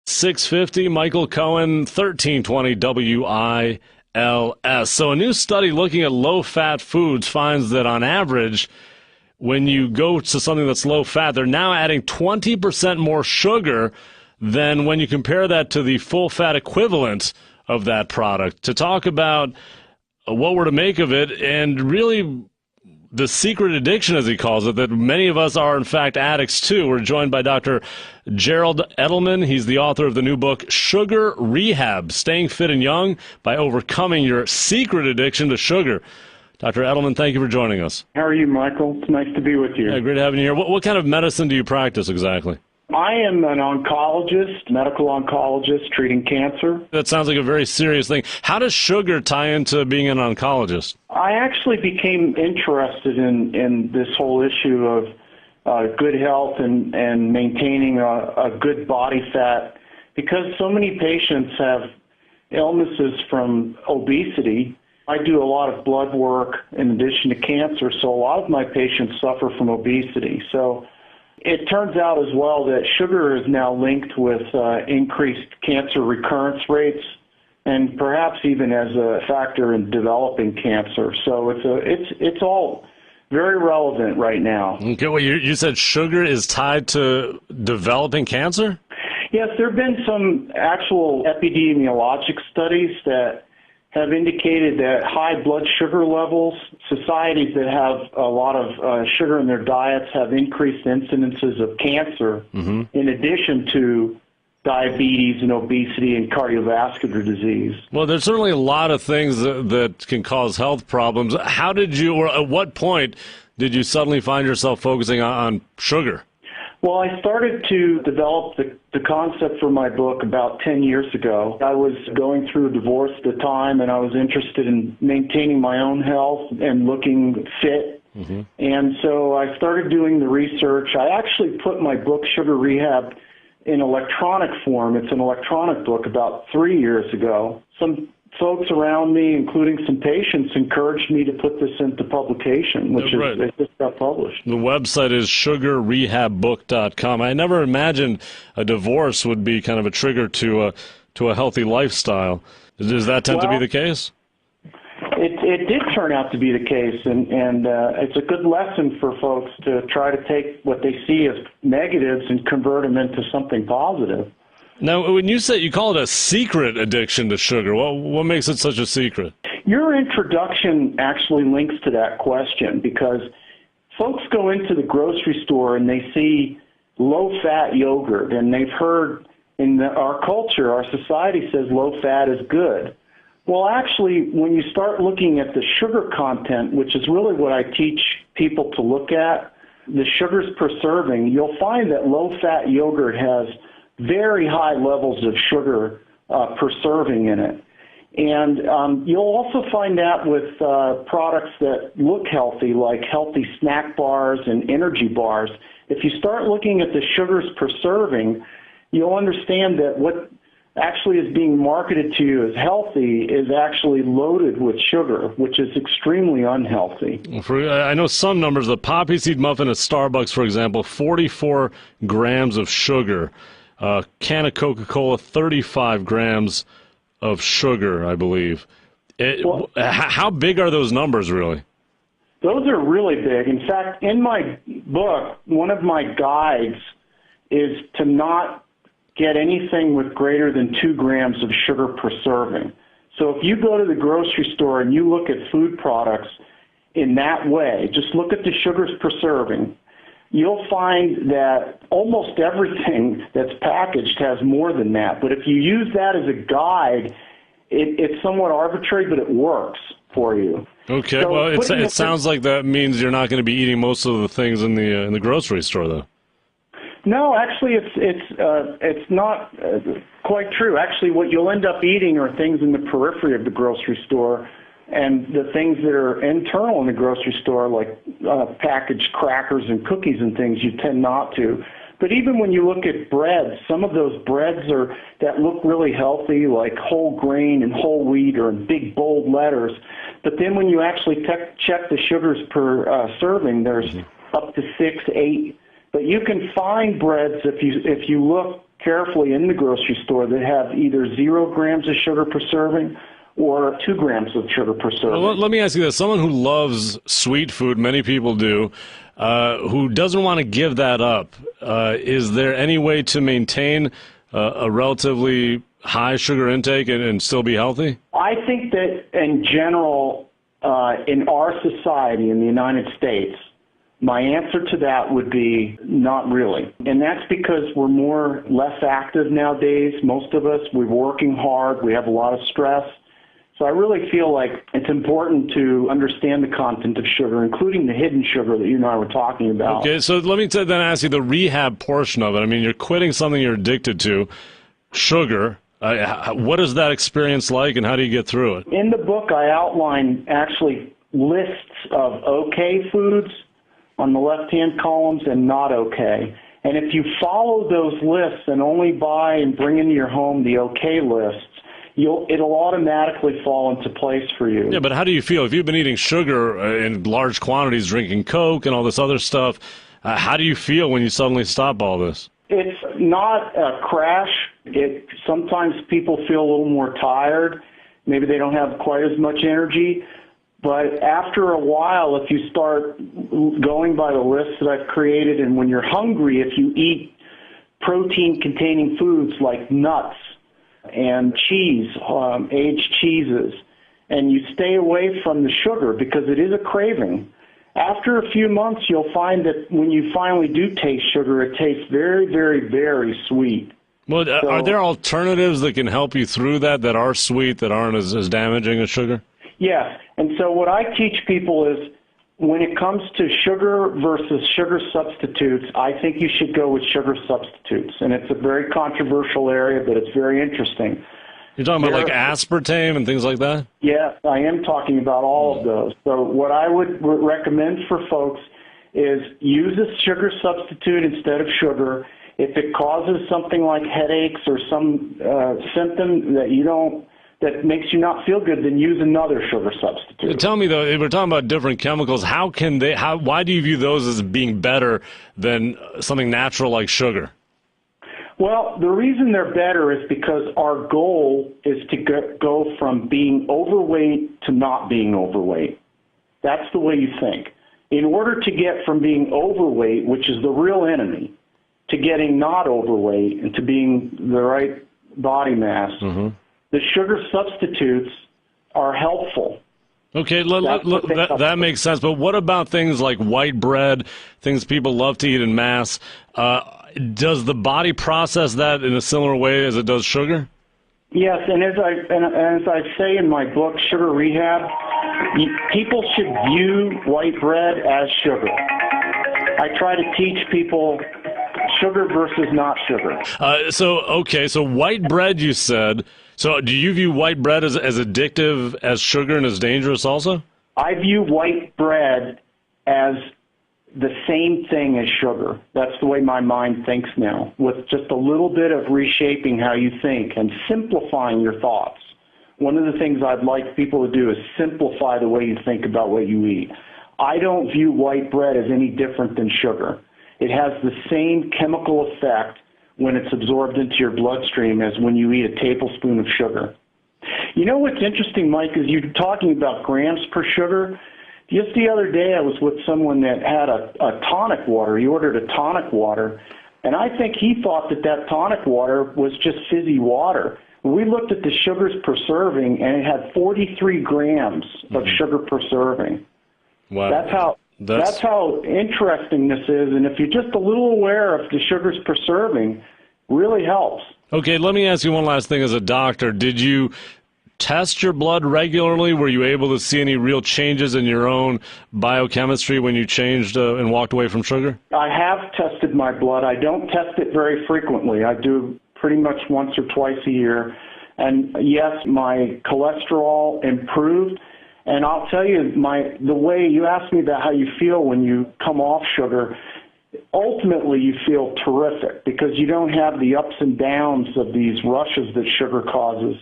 650, Michael Cohen, 1320 WILS. So a new study looking at low-fat foods finds that on average, when you go to something that's low-fat, they're now adding 20% more sugar than when you compare that to the full-fat equivalent of that product. To talk about what we're to make of it and really the secret addiction, as he calls it, that many of us are, in fact, addicts to. We're joined by Dr. Gerald Edelman. He's the author of the new book, Sugar Rehab, Staying Fit and Young by Overcoming Your Secret Addiction to Sugar. Dr. Edelman, thank you for joining us. How are you, Michael? It's nice to be with you. Yeah, great having you here. What kind of medicine do you practice exactly? I am an oncologist, medical oncologist treating cancer. That sounds like a very serious thing. How does sugar tie into being an oncologist? I actually became interested in this whole issue of good health and maintaining a good body fat because so many patients have illnesses from obesity. I do a lot of blood work in addition to cancer, so a lot of my patients suffer from obesity. So it turns out as well that sugar is now linked with increased cancer recurrence rates and perhaps even as a factor in developing cancer. So it's all very relevant right now. Okay, well, you said sugar is tied to developing cancer? Yes, there have been some actual epidemiologic studies that have indicated that high blood sugar levels, societies that have a lot of sugar in their diets have increased incidences of cancer in addition to diabetes and obesity and cardiovascular disease. Well, there's certainly a lot of things that can cause health problems. How did you, or at what point did you suddenly find yourself focusing on sugar? Well, I started to develop the concept for my book about 10 years ago. I was going through a divorce at the time, and I was interested in maintaining my own health and looking fit. And so I started doing the research. I actually put my book, Sugar Rehab, in electronic form. It's an electronic book about 3 years ago. Some folks around me, including some patients, encouraged me to put this into publication, which it just got published. The website is sugarrehabbook.com. I never imagined a divorce would be kind of a trigger to a healthy lifestyle. Does that tend to be the case? It did turn out to be the case, and it's a good lesson for folks to try to take what they see as negatives and convert them into something positive. Now, when you say you call it a secret addiction to sugar, what makes it such a secret? Your introduction actually links to that question because folks go into the grocery store and they see low-fat yogurt, and they've heard in our culture, our society says low-fat is good. Well, actually, when you start looking at the sugar content, which is really what I teach people to look at, the sugars per serving, you'll find that low-fat yogurt has very high levels of sugar per serving in it. And you'll also find that with products that look healthy, like healthy snack bars and energy bars. If you start looking at the sugars per serving, you'll understand that what actually is being marketed to you as healthy is actually loaded with sugar, which is extremely unhealthy. I know some numbers. The poppy seed muffin at Starbucks, for example, 44 grams of sugar. Can of Coca-Cola, 35 grams of sugar, I believe. How big are those numbers, really? Those are really big. In fact, in my book, one of my guides is to not get anything with greater than 2 grams of sugar per serving. So if you go to the grocery store and you look at food products in that way, just look at the sugars per serving, you'll find that almost everything that's packaged has more than that. But if you use that as a guide, it's somewhat arbitrary, but it works for you. Okay, so well, it sounds like that means you're not going to be eating most of the things in the grocery store, though. No, actually, it's not quite true. Actually, what you'll end up eating are things in the periphery of the grocery store, and the things that are internal in the grocery store, like packaged crackers and cookies and things, you tend not to. But even when you look at breads, some of those breads that look really healthy, like whole grain and whole wheat, or in big bold letters. But then when you actually check the sugars per serving, there's up to 6, 8. But you can find breads if you look carefully in the grocery store that have either 0 grams of sugar per serving or 2 grams of sugar per serving. Well, let me ask you this. Someone who loves sweet food, many people do, who doesn't want to give that up, is there any way to maintain a relatively high sugar intake and still be healthy? I think that in general, in our society, in the United States, my answer to that would be not really. And that's because we're less active nowadays. Most of us, we're working hard. We have a lot of stress. So I really feel like it's important to understand the content of sugar, including the hidden sugar that you and I were talking about. Okay, so let me then ask you the rehab portion of it. I mean, you're quitting something you're addicted to, sugar. What is that experience like, and how do you get through it? In the book, I outline actually lists of okay foods on the left-hand columns and not okay. And if you follow those lists and only buy and bring into your home the okay lists, it'll automatically fall into place for you. Yeah, but how do you feel? If you've been eating sugar in large quantities, drinking Coke and all this other stuff, how do you feel when you suddenly stop all this? It's not a crash. Sometimes people feel a little more tired. Maybe they don't have quite as much energy. But after a while, if you start going by the list that I've created, and when you're hungry, if you eat protein-containing foods like nuts and cheese, aged cheeses, and you stay away from the sugar because it is a craving, after a few months, you'll find that when you finally do taste sugar, it tastes very, very, very sweet. Well, are there alternatives that can help you through that are sweet, that aren't as damaging as sugar? Yes, and so what I teach people is when it comes to sugar versus sugar substitutes, I think you should go with sugar substitutes. And it's a very controversial area, but it's very interesting. You're talking about like aspartame and things like that? Yeah, I am talking about all of those. So what I would recommend for folks is use a sugar substitute instead of sugar. If it causes something like headaches or some symptom that makes you not feel good, then use another sugar substitute. Tell me, though, if we're talking about different chemicals, why do you view those as being better than something natural like sugar? Well, the reason they're better is because our goal is to go from being overweight to not being overweight. That's the way you think. In order to get from being overweight, which is the real enemy, to getting not overweight and to being the right body mass, the sugar substitutes are helpful. Okay, that makes sense. But what about things like white bread, things people love to eat in mass? Does the body process that in a similar way as it does sugar? Yes, and as I say in my book, Sugar Rehab, people should view white bread as sugar. I try to teach people sugar versus not sugar. So white bread, you said. So do you view white bread as addictive as sugar and as dangerous also? I view white bread as the same thing as sugar. That's the way my mind thinks now, with just a little bit of reshaping how you think and simplifying your thoughts. One of the things I'd like people to do is simplify the way you think about what you eat. I don't view white bread as any different than sugar. It has the same chemical effect when it's absorbed into your bloodstream as when you eat a tablespoon of sugar. You know what's interesting, Mike, is you're talking about grams per sugar. Just the other day, I was with someone that had a tonic water. He ordered a tonic water, and I think he thought that tonic water was just fizzy water. We looked at the sugars per serving, and it had 43 grams of sugar per serving. Wow. That's how interesting this is, and if you're just a little aware of the sugars per serving, really helps. Okay, let me ask you one last thing as a doctor. Did you test your blood regularly? Were you able to see any real changes in your own biochemistry when you changed and walked away from sugar? I have tested my blood. I don't test it very frequently. I do pretty much once or twice a year. And yes, my cholesterol improved. And I'll tell you, the way you asked me about how you feel when you come off sugar, ultimately you feel terrific because you don't have the ups and downs of these rushes that sugar causes.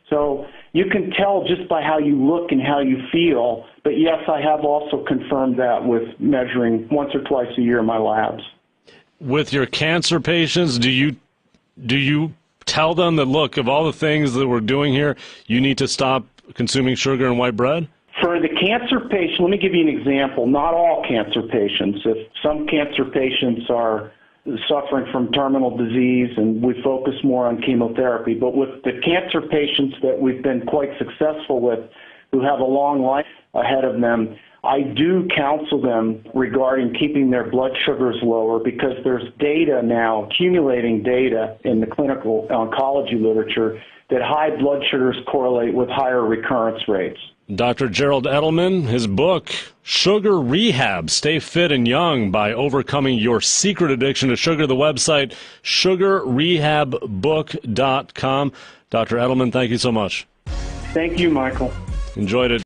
So you can tell just by how you look and how you feel. But yes, I have also confirmed that with measuring once or twice a year in my labs. With your cancer patients, do you do you tell them that, look, of all the things that we're doing here, you need to stop consuming sugar and white bread? For the cancer patient, let me give you an example. Not all cancer patients. If some cancer patients are suffering from terminal disease and we focus more on chemotherapy, but with the cancer patients that we've been quite successful with who have a long life ahead of them, I do counsel them regarding keeping their blood sugars lower because there's data now, accumulating data in the clinical oncology literature that high blood sugars correlate with higher recurrence rates. Dr. Gerald Edelman, his book, Sugar Rehab, Stay Fit and Young by Overcoming Your Secret Addiction to Sugar, the website, sugarrehabbook.com. Dr. Edelman, thank you so much. Thank you, Michael. Enjoyed it.